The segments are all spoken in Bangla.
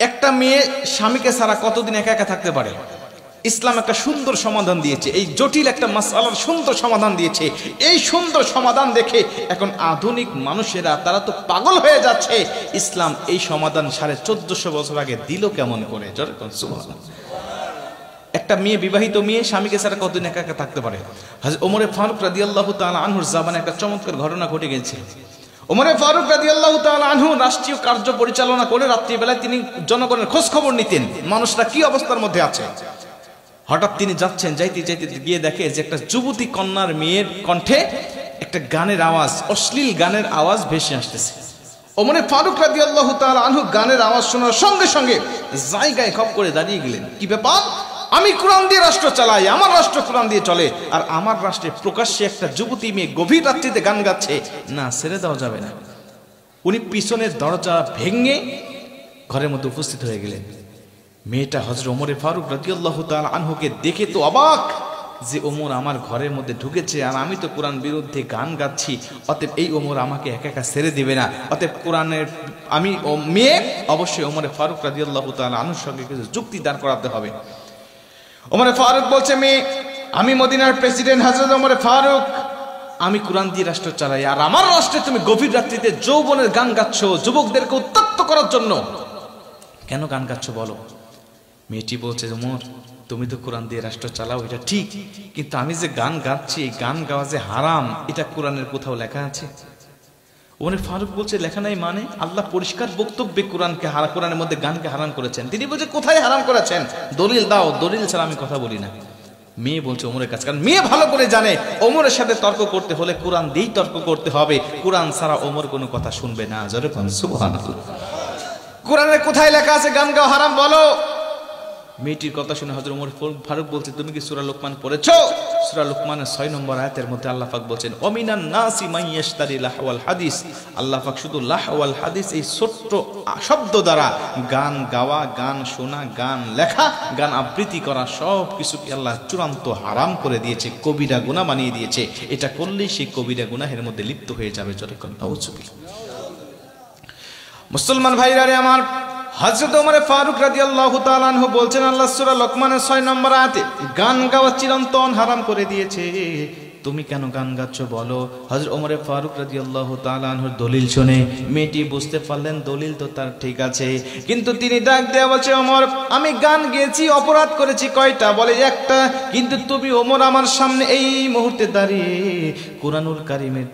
একটা মেয়ে স্বামীকে ছাড়া কতদিন একা একা থাকতে পারে? ইসলাম একটা সুন্দর সমাধান দিয়েছে, এই জটিল একটা মাসআলার সুন্দর সমাধান দিয়েছে। এই সুন্দর সমাধান দেখে এখন আধুনিক মানুষেরা তারা তো পাগল হয়ে যাচ্ছে। ইসলাম এই সমাধান 1450 বছর আগে দিল কেমন করে? সুবহানাল্লাহ। একটা মেয়ে, বিবাহিত মেয়ে স্বামীকে ছাড়া কতদিন একা একা থাকতে পারে? হযরত ওমর ফারুক রাদিয়াল্লাহু তাআলা আনহুর জামানায় একটা চমৎকার ঘটনা ঘটে গেছে। ওমর ফারুক রাদিয়াল্লাহু তাআলা আনহু রাষ্ট্রীয় কার্য পরিচালনা করে রাত্রিবেলায় তিনি জনগণের খোঁজ খবর নিতেন, মানুষরা কি অবস্থার মধ্যে আছে। হঠাৎ তিনি যাচ্ছেন, যাইতে যাইতে গিয়ে দেখে যে একটা যুবতী কন্যার মেয়ের কণ্ঠে একটা গানের আওয়াজ, অশ্লীল গানের আওয়াজ ভেসে আসতেছে। ওমর ফারুক রাদিয়াল্লাহু তাআলা আনহু গানের আওয়াজ শোনার সঙ্গে সঙ্গে জায়গায় খপ করে দাঁড়িয়ে গেলেন। কি ব্যাপার? আমি কোরআন দিয়ে রাষ্ট্র চালাই, আমার রাষ্ট্র কোরআন দিয়ে চলে, আর আমার রাষ্ট্রে প্রকাশ্যে একটা যুবতী মেয়ে গভীর রাত্রিতে গান গাচ্ছে, না ছেড়ে দেওয়া যাবে না। উনি পিছনের দরজা ভেঙে ঘরের মধ্যে উপস্থিত হয়ে গেলেন। মেয়েটা হযরত ওমর ফারুক রাদিয়াল্লাহু তাআলা আনহুকে দেখে তো অবাক যে ওমর আমার ঘরের মধ্যে ঢুকেছে আর আমি তো কোরআন বিরুদ্ধে গান গাচ্ছি, অতএব এই ওমর আমাকে একা একা ছেড়ে দিবে না, অতএব কোরআনের আমি মেয়ে অবশ্যই ওমর ফারুক রাদিয়াল্লাহু তাআলা আনহুর সঙ্গে কিছু যুক্তি দাঁড় করাতে হবে। ওমর ফারুক বলছে, মেয়ে আমি মদিনার প্রেসিডেন্ট হযরত ওমর ফারুক, আমি কোরআন দিয়ে রাষ্ট্র চালাই, আর আমার রাষ্ট্রে তুমি গভীর রাত্রিতে যৌবনের গান গাচ্ছ যুবকদেরকে উত্তক্ত করার জন্য, কেন গান গাচ্ছ বলো? মেয়েটি বলছে, ওমর তুমি তো কোরআন দিয়ে রাষ্ট্র চালাও, এটা ঠিক, কিন্তু আমি যে গান গাচ্ছি এই গান গাওয়া যে হারাম, এটা কোরআনের কোথাও লেখা আছে? ওমর ফারুক বলছে, লেখা নাই মানে? আল্লাহ পরিষ্কার বক্তব্যে কোরআনের মধ্যে গানকে হারাম করেছেন। তিনি বলছে, কোথায় হারাম করেছেন? দলিল দাও, দলিল ছাড়া আমি কথা বলি না। মেয়ে বলছে ওমরের কাছে, কারণ মেয়ে ভালো করে জানে ওমরের সাথে তর্ক করতে হলে কোরআন দিয়েই তর্ক করতে হবে, কোরআন ছাড়া ওমর কোনো কথা শুনবে না। জোরে বলুন সুবহানাল্লাহ। কোরআনে কোথায় লেখা আছে গান গাওয়া হারাম বলো? মেয়েটির কথা শুনে হযরত ওমর ফারুক বলছে, তুমি কি সূরা লুকমান পড়েছো? সূরা লুকমানের 6 নম্বর আয়াতের মধ্যে আল্লাহ পাক বলছেন, ওমিনান নাসি মান ইয়াশতারি লাহওয়াল হাদিস। আল্লাহ পাক শুধু লাহওয়াল হাদিস এই ছোট্ট শব্দ দ্বারা গান গাওয়া, গান শোনা, গান লেখা, গান আবৃত্তি করা সব কিছুকে আল্লাহ চূড়ান্ত হারাম করে দিয়েছে, কবিরা গুনাহ বানিয়ে দিয়েছে। এটা করলেই সেই কবিরা গুনাহের মধ্যে লিপ্ত হয়ে যাবে। যতক্ষণ নাউজুবিল্লাহ। মুসলমান ভাইরা রে আমার, হযরত ওমর ফারুক রাদিয়াল্লাহু তাআলা আনহু বলছেন, আল্লাহ সূরা লুকমানের 6 নম্বর আয়াতে গান গাওয়া চিরন্তন হারাম করে দিয়েছে, তুমি কেন গান গাচ্ছ বলো? হযরত ওমর ফারুক রাদিয়াল্লাহু তাআলা আনহুর দলিল শুনে মেয়েটি বুঝতে পারলেন দলিল তো তার ঠিক আছে, কিন্তু তিনি ডাক দেয়া বলছে, ওমর আমি গান গেয়েছি, অপরাধ করেছি কয়টা? বলে একটা। কিন্তু তুমি ওমর আমার সামনে এই মুহূর্তে দাঁড়িয়ে কুরআনুল কারীমের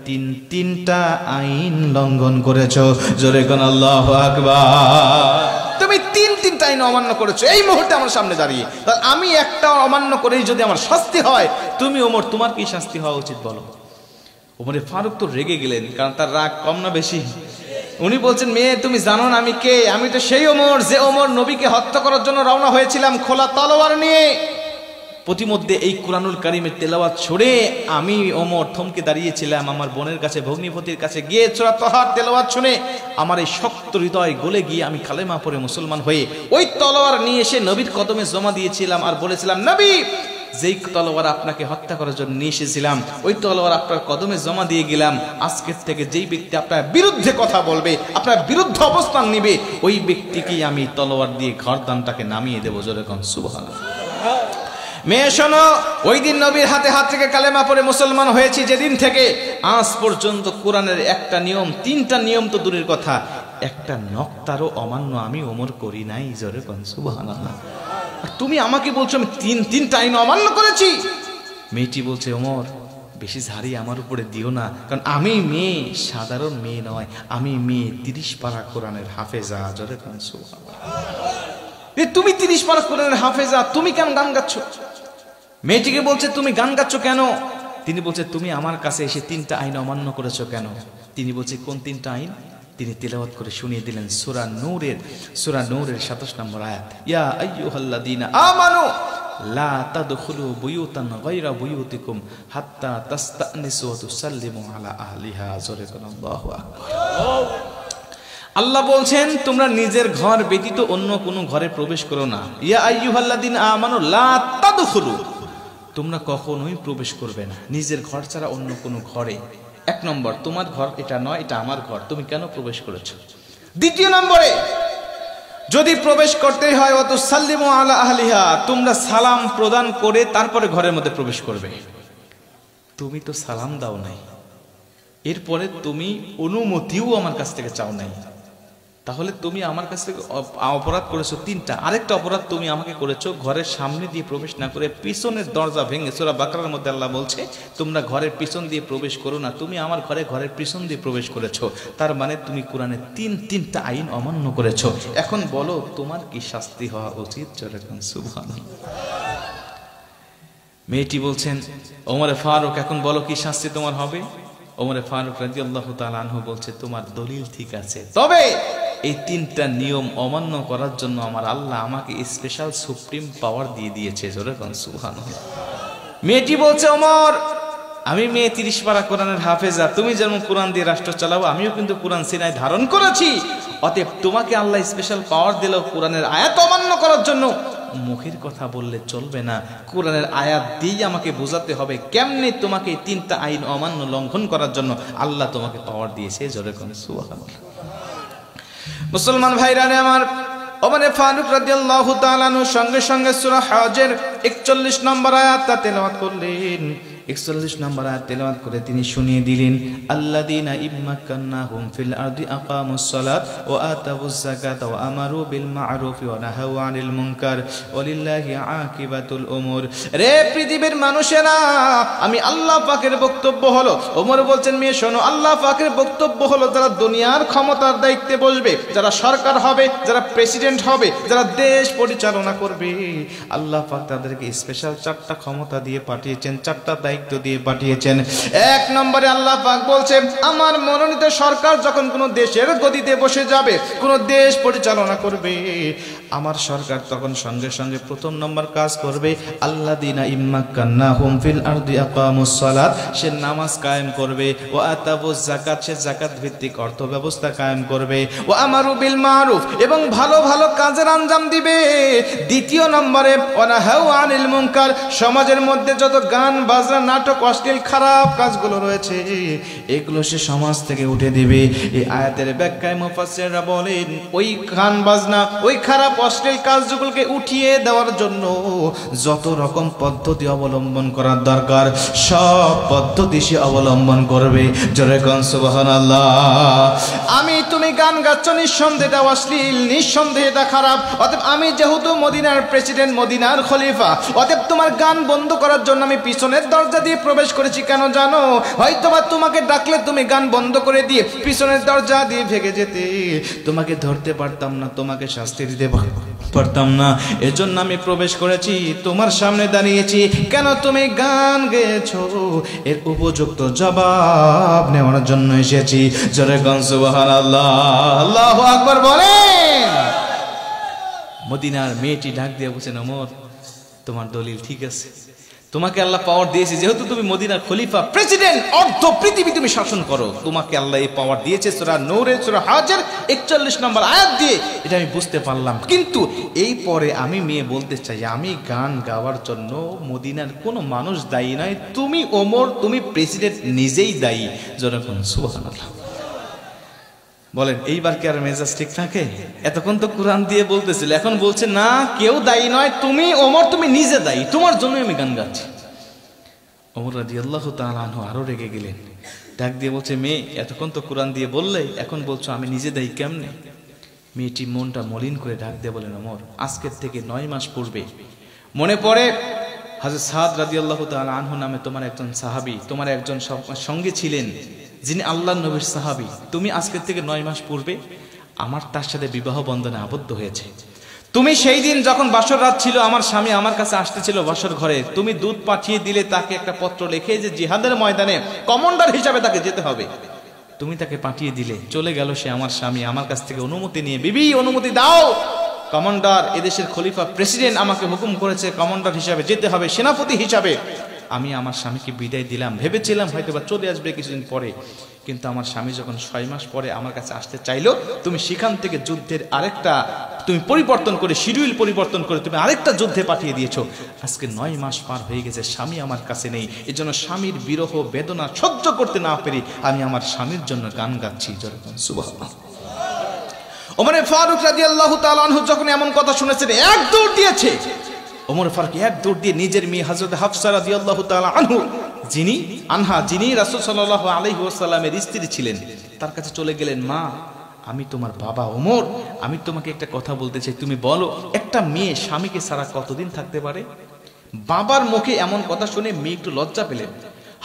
তিনটা আইন লঙ্ঘন করেছো। জোরে কোন আল্লাহু আকবার। তুমি তিনটা আইন অমান্য করেছো এই মুহূর্তে আমার সামনে দাঁড়িয়ে, আমি একটা অমান্য করেই যদি আমার শাস্তি হয়, তুমি ওমর তোমার কি শাস্তি হওয়া উচিত বলো? ওমর ফারুক তো রেগে গেলেন, কারণ তার রাগ কম না বেশি? উনি বলছেন, মেয়ে তুমি জানো না আমি কে? আমি তো সেই ওমর যে ওমর নবীকে হত্যা করার জন্য রওনা হয়েছিলাম খোলা তলোয়ার নিয়ে। প্রতিমধ্যে এই কুরআনুল কারীমের তেলাওয়াত ছড়ে আমি ওমর থমকে দাঁড়িয়েছিলাম আমার বোনের কাছে, ভগ্নিপতির কাছে গিয়ে সূরা তাহার তেলাওয়াত শুনে আমার এই শক্ত হৃদয় গলে গিয়ে আমি কালেমা পড়ে মুসলমান হয়ে ওই তলোয়ার নিয়ে এসে নবীর কদমে জমা দিয়েছিলাম, আর বলেছিলাম, নবী যেই তলোয়ার আপনাকে হত্যা করার জন্য নিয়ে এসেছিলাম ওই তলোয়ার আপনার কদমে জমা দিয়ে গেলাম। আজকের থেকে যেই ব্যক্তি আপনার বিরুদ্ধে কথা বলবে, আপনার বিরুদ্ধে অবস্থান নিবে, ওই ব্যক্তিকেই আমি তলোয়ার দিয়ে ঘরদানটাকে নামিয়ে দেবো। জোরে কোন সুবহানাল্লাহ। মেয়ে শোনো, ওই দিন নবীর হাতে হাত থেকে কালেমা পড়ে মুসলমান হয়েছি, যেদিন থেকে আজ পর্যন্ত কোরআনের একটা নিয়ম, 3টা নিয়ম তো দূরের কথা, একটা নক্তারও অমান্য আমি ওমর করি নাই। জোরে কোন সুবহানাল্লাহ। তুমি আমাকে বলছো আমি তিনটা আইন অমান্য করেছি? মেয়েটি বলছে, ওমর বেশি ঝাড়ি আমার উপরে দিও না, কারণ আমি মেয়ে, সাধারণ মেয়ে নয়, আমি মেয়ে 30 পারা কোরআনের হাফেজা। জোরে কোন সুবহানাল্লাহ। তুমি 30 পারা কোরআনের হাফেজা, তুমি কেন গান গাচ্ছ? মেয়েটিকে বলছে, তুমি গান গাচ্ছ কেন? তিনি বলছে, তুমি আমার কাছে এসে 3টা আইন অমান্য করেছো কেন? তিনি বলছে, কোন 3টা আইন? তিনি তেলাওয়াত করে শুনিয়ে দিলেন সূরা নূরের 27 নম্বর আয়াত, ইয়া আইয়ুহাল্লাযীনা আমানু লা তাদখুলু বুয়ুতান গায়রা বুয়ুতিকুম হাত্তা তাস্তানিসু ওয়া তুসাল্লিমু আলা আহলিহা। জোরে কোন আল্লাহু আকবার। আল্লাহ বলছেন, তোমরা নিজের ঘর ব্যতীত অন্য কোনো ঘরে প্রবেশ করো না। ইয়া আইয়ুহাল্লাযীনা আমানু লা তাদখুলু, তোমরা কখনোই প্রবেশ করবে না নিজের ঘর ছাড়া অন্য কোনো ঘরে। 1 নম্বর, তোমার ঘর এটা নয়, এটা আমার ঘর, তুমি কেন প্রবেশ করেছো? 2 নম্বরে, যদি প্রবেশ করতে হয় ওয়া তুসাল্লিমু আলা আহলিহা, তোমরা সালাম প্রদান করে তারপরে ঘরের মধ্যে প্রবেশ করবে। তুমি তো সালাম দাও নাই, এরপরে তুমি অনুমতিও আমার কাছ থেকে চাও নাই, তাহলে তুমি আমার কাছ থেকে অপরাধ করেছো তিনটা। আরেকটা অপরাধ তুমি আমাকে করেছো, ঘরের সামনে দিয়ে প্রবেশ না করে পিছনের দরজা ভেঙে। সূরা বাকারার মধ্যে আল্লাহ বলছে তোমরা ঘরের পিছন দিয়ে প্রবেশ করো না, তুমি আমার ঘরের পিছন দিয়ে প্রবেশ করেছো। তার মানে তুমি কোরআনের তিনটা আইন অমান্য করেছো। এখন বলো তোমার কি শাস্তি হওয়া উচিত? সুবহানাল্লাহ। মেয়েটি বলছেন ওমরে ফারুক, এখন বলো কি শাস্তি তোমার হবে? ওমরে ফারুক রাদিয়াল্লাহু তাআলা আনহু বলছে তোমার দলিল ঠিক আছে, তবে এই তিনটা নিয়ম অমান্য করার জন্য আমার আল্লাহ আমাকে স্পেশাল সুপ্রিম পাওয়ার দিয়ে দিয়েছে। জোরে কোন সুবহানাল্লাহ। মেয়েটি বলছে ওমর, আমি মেয়ে 30 পারা কোরআনের হাফেজা, তুমি যেমন কোরআন দিয়ে রাষ্ট্র চালাও, আমিও কিন্তু কোরআন সিনায় ধারণ করেছি, অতএব তোমাকে আল্লাহ স্পেশাল পাওয়ার দিল কোরআনের আয়াত অমান্য করার জন্য। মুখের কথা বললে চলবে না, কোরআনের আয়াত দিয়ে আমাকে বোঝাতে হবে কেমনে তোমাকে এই তিনটা আইন অমান্য লঙ্ঘন করার জন্য আল্লাহ তোমাকে পাওয়ার দিয়েছে। জোরে কোন সুবহানাল্লাহ। মুসলমান ভাইরা আমার, ওমর ফারুক রাদিয়াল্লাহু তাআলা আনহু সঙ্গে সঙ্গে সূরা হজের 41 নম্বর আয়াতটা তেলাওয়াত করলেন। 41 নম্বর আয়াত তেলাওয়াত করে তিনি শুনিয়ে দিলেন, আল্লাযীনা ইম্মাক্কান্নাহুম ফিল আরদি আকামুস সালাত ওয়া আতাউয যাকাতা ওয়া আমারু বিল মা'রুফি ওয়া নাহাউ আনিল মুনকার ওয়ালিল্লাহি আকিবাতুল উমুর। রে পৃথিবীর মানুষেরা, আমি আল্লাহ পাকের বক্তব্য হলো, ওমর বলছেন মেয়ে শোনো, আল্লাহ পাকের বক্তব্য হলো যারা দুনিয়ার ক্ষমতার দায়িত্বে বসবে, যারা সরকার হবে, যারা প্রেসিডেন্ট হবে, যারা দেশ পরিচালনা করবে, আল্লাহ পাক তাদেরকে স্পেশাল 4টা ক্ষমতা দিয়ে পাঠিয়েছেন, 4টা দায়িত্ব দিয়ে পাঠিয়েছেন। 1 নম্বরে আল্লাহ পাক বলছে আমার মনোনীত সরকার যখন কোনো দেশের গদিতে বসে যাবে, কোনো দেশ পরিচালনা করবে, আমার সরকার তখন সঙ্গে সঙ্গে 1 নম্বর কাজ করবে, আল্লাযীনা ইম্মাক্কান্নাহুম ফিল আরদি আকামুস সালাত, সে নামাজ কায়েম করবে, ওয়া আতাউয যাকাত, সে যাকাত ভিত্তিক অর্থ ব্যবস্থা কায়েম করবে, ওয়া আমারু বিল মারুফ, এবং ভালো ভালো কাজের আঞ্জাম দিবে। 2 নম্বরে ওয়া নাহাউ আনিল মুনকার, সমাজের মধ্যে যত গান বাজনা নাটক অশ্লীল খারাপ কাজগুলো রয়েছে এগুলো সে সমাজ থেকে উঠে দিবে। এই আয়াতের ব্যাখ্যায় মুফাসসিররা বলেন ওই গান বাজনা, ওই খারাপ অশ্লীল কাজগুলোকে উঠিয়ে দেওয়ার জন্য যত রকম পদ্ধতি অবলম্বন করার দরকার সব পদ্ধতি সে অবলম্বন করবে। জোরে কোন সুবহানাল্লাহ। আমি তুমি গান গাচ্ছ, নিঃসন্দেহে এটা অশ্লীল, নিঃসন্দেহে এটা খারাপ, অতএব আমি যেহেতু মদিনার প্রেসিডেন্ট, মদিনার খলিফা, অতএব তোমার গান বন্ধ করার জন্য আমি পিছনের দরজা দিয়ে প্রবেশ করেছি। কেন জানো? হয়তোবা তোমাকে ডাকলে তুমি গান বন্ধ করে দিয়ে পিছনের দরজা দিয়ে ভেগে যেতে, তোমাকে ধরতে পারতাম না, তোমাকে শাস্তি দিতে পারতাম না, এজন্য আমি প্রবেশ করেছি, তোমার সামনে দাঁড়িয়েছি। কেন তুমি গান গেয়েছো এর উপযুক্ত জবাব নেওয়ার জন্য এসেছি। জোরে কোন সুবহানাল্লাহ। আল্লাহু আকবার বলেন। মদিনার মেয়েটি ডাক দিয়ে বলছেন ওমর, তোমার দলিল ঠিক আছে, তোমাকে আল্লাহ পাওয়ার দিয়েছে, যেহেতু তুমি মদিনার খলিফা, প্রেসিডেন্ট, অর্ধ পৃথিবী তুমি শাসন করো, তোমাকে আল্লাহ এই পাওয়ার দিয়েছে। সূরা নূরের সূরা হজের 41 নম্বর আয়াত দিয়ে এটা আমি বুঝতে পারলাম। কিন্তু এই পরে আমি মেয়ে বলতে চাই, আমি গান গাওয়ার জন্য মদিনার কোনো মানুষ দায়ী নয়, তুমি ওমর, তুমি প্রেসিডেন্ট নিজেই দায়ী। যখন সুবহানাল্লাহ বলেন, এইবার কি আর মেজাজ ঠিক থাকে? এতক্ষণ তো কোরআন দিয়ে বলতেছিল, এখন বলছে না কেউ দায়ী নয়, তুমি ওমর, তুমি নিজে দায়ী, তোমার জন্যই আমি গান গাচ্ছি। ওমর রাদিয়াল্লাহু তাআলা আনহু আরো রেগে গেলেন, ডাক দিয়ে বলছে মেয়ে, এতক্ষণ তো কোরআন দিয়ে বললে, এখন বলছো আমি নিজে দায়ী কেমনে? মেয়েটি মনটা মলিন করে ডাক দিয়ে বলেন, ওমর, আজকের থেকে 9 মাস পূর্বে মনে পড়ে হযরত সাদ রাদিয়াল্লাহু তাআলা আনহু নামে তোমার একজন সাহাবী, তোমার একজন সঙ্গী ছিলেন যিনি আল্লাহর নবীর সাহাবী, তুমি আজকের থেকে 9 মাস পূর্বে আমার তার সাথে বিবাহ বন্ধনে আবদ্ধ হয়েছে। তুমি সেই দিন যখন বাসর রাত ছিল, আমার স্বামী আমার কাছে আসতেছিল বাসর ঘরে, তুমি দুধ পাঠিয়ে দিলে তাকে একটা পত্র লিখে যে জিহাদের ময়দানে কমান্ডার হিসাবে তাকে যেতে হবে, তুমি তাকে পাঠিয়ে দিলে, চলে গেল সে আমার স্বামী, আমার কাছ থেকে অনুমতি নিয়ে, বিবি অনুমতি দাও, কমান্ডার, এদেশের খলিফা প্রেসিডেন্ট আমাকে হুকুম করেছে কমান্ডার হিসাবে যেতে হবে, সেনাপতি হিসাবে। আমি আমার স্বামীকে বিদায় দিলাম, ভেবেছিলাম হয়তো বা চলে আসবে কিছুদিন পরে, কিন্তু আমার স্বামী যখন 6 মাস পরে আমার কাছে আসতে চাইলো, তুমি সেখান থেকে যুদ্ধের আরেকটা তুমি পরিবর্তন করে, শিডিউল পরিবর্তন করে তুমি আরেকটা যুদ্ধে পাঠিয়ে দিয়েছো। আজকে 9 মাস পার হয়ে গেছে, স্বামী আমার কাছে নেই, এজন্য স্বামীর বিরহ বেদনা সহ্য করতে না পেরে আমি আমার স্বামীর জন্য গান গাচ্ছি। সুবহানাল্লাহ। ওমর ফারুক রাদিয়াল্লাহু তাআলা আনহু যখন এমন কথা শুনেছেন এক দৌড় দিয়েছে। ওমর ফারুক এক দৌড় দিয়ে নিজের মেয়ে হযরত হাফসা রাদিয়াল্লাহু তাআলা যিনি রাসূল সাল্লাল্লাহু আলাইহি ওয়াসাল্লামের স্ত্রী ছিলেন, তার কাছে চলে গেলেন। মা, আমি তোমার বাবা ওমর, আমি তোমাকে একটা কথা বলতে চাই, তুমি বলো একটা মেয়ে স্বামীকে ছাড়া কতদিন থাকতে পারে? বাবার মুখে এমন কথা শুনে মেয়ে একটু লজ্জা পেলেন।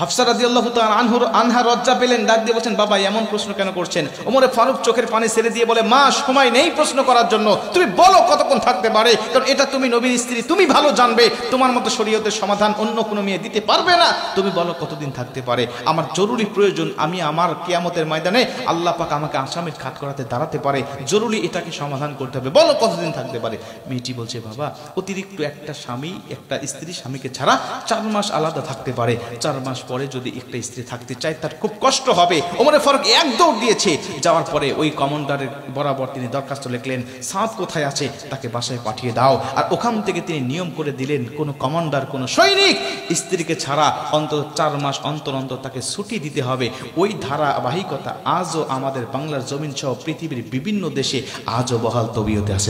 হাফসা রাদিয়াল্লাহু তাআলা আনহা লজ্জা পেলেন, ডাক দিয়ে বলছেন, বাবা এমন প্রশ্ন কেন করছেন? ওমর ফারুক চোখের পানি ছেড়ে দিয়ে বলে, মা সময় নেই প্রশ্ন করার জন্য, তুমি বলো কতক্ষণ থাকতে পারে, কারণ এটা তুমি নবীর স্ত্রী, তুমি ভালো জানবে, তোমার মতো শরীয়তের সমাধান অন্য কোনো মেয়ে দিতে পারবে না। তুমি বলো কতদিন থাকতে পারে, আমার জরুরি প্রয়োজন, আমি আমার কিয়ামতের ময়দানে আল্লাহ পাক আমাকে আসামির খাট করাতে দাঁড়াতে পারে, জরুরি এটাকে সমাধান করতে হবে, বলো কতদিন থাকতে পারে। মেয়েটি বলছে, বাবা অতিরিক্ত একটা স্ত্রী স্বামীকে ছাড়া 4 মাস আলাদা থাকতে পারে, 4 মাস পরে যদি একটা স্ত্রী থাকতে চায় তার খুব কষ্ট হবে। ওমর ফারুক এক দৌড় দিয়েছে, যাওয়ার পরে ওই কমান্ডারের বরাবর তিনি দরখাস্ত লিখলেন, সাদ কোথায় আছে তাকে বাসায় পাঠিয়ে দাও। আর ওখান থেকে তিনি নিয়ম করে দিলেন, কোন কমান্ডার, কোন সৈনিক স্ত্রীকে ছাড়া অন্তত 4 মাস অন্তর অন্তর তাকে ছুটি দিতে হবে। ওই ধারাবাহিকতা আজও আমাদের বাংলার জমিন সহ পৃথিবীর বিভিন্ন দেশে আজও বহাল তবিয়তে আছে।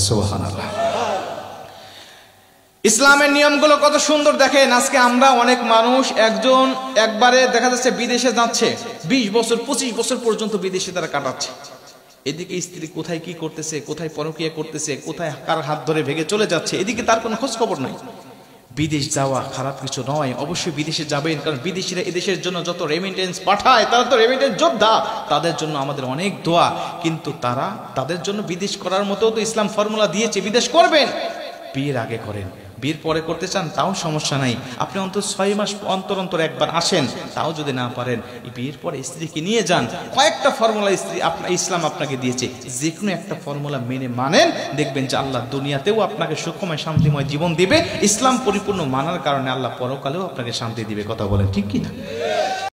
সুবহানাল্লাহ। ইসলামের নিয়মগুলো কত সুন্দর দেখেন। আজকে আমরা অনেক মানুষ একবারে দেখা যাচ্ছে বিদেশে যাচ্ছে, 20 বছর 25 বছর পর্যন্ত বিদেশে তারা কাটাচ্ছে। এদিকে স্ত্রী কোথায় কি করতেছে, কোথায় পরকীয়া করতেছে, কোথায় কার হাত ধরে ভেগে চলে যাচ্ছে, এদিকে তার কোনো খোঁজ খবর নাই। বিদেশ যাওয়া খারাপ কিছু নয়, অবশ্যই বিদেশে যাবেন, কারণ বিদেশিরা এদেশের জন্য যত রেমিটেন্স পাঠায় তারা তো রেমিটেন্স যোদ্ধা, তাদের জন্য আমাদের অনেক দোয়া। কিন্তু তাদের জন্য বিদেশ করার মতো তো ইসলাম ফর্মুলা দিয়েছে, বিদেশ করবেন, বিয়ের আগে করেন, বিয়ের পরে করতে চান তাও সমস্যা নাই, আপনি অন্তত 6 মাস অন্তর অন্তর একবার আসেন, তাও যদি না পারেন বিয়ের পরে স্ত্রীকে নিয়ে যান। কয়েকটা ফর্মুলা ইসলাম আপনাকে দিয়েছে, যে কোনো একটা ফর্মুলা মানেন, দেখবেন যে আল্লাহ দুনিয়াতেও আপনাকে সুখময় শান্তিময় জীবন দিবে। ইসলাম পরিপূর্ণ মানার কারণে আল্লাহ পরকালেও আপনাকে শান্তি দিবে। কথা বলেন ঠিক কিনা?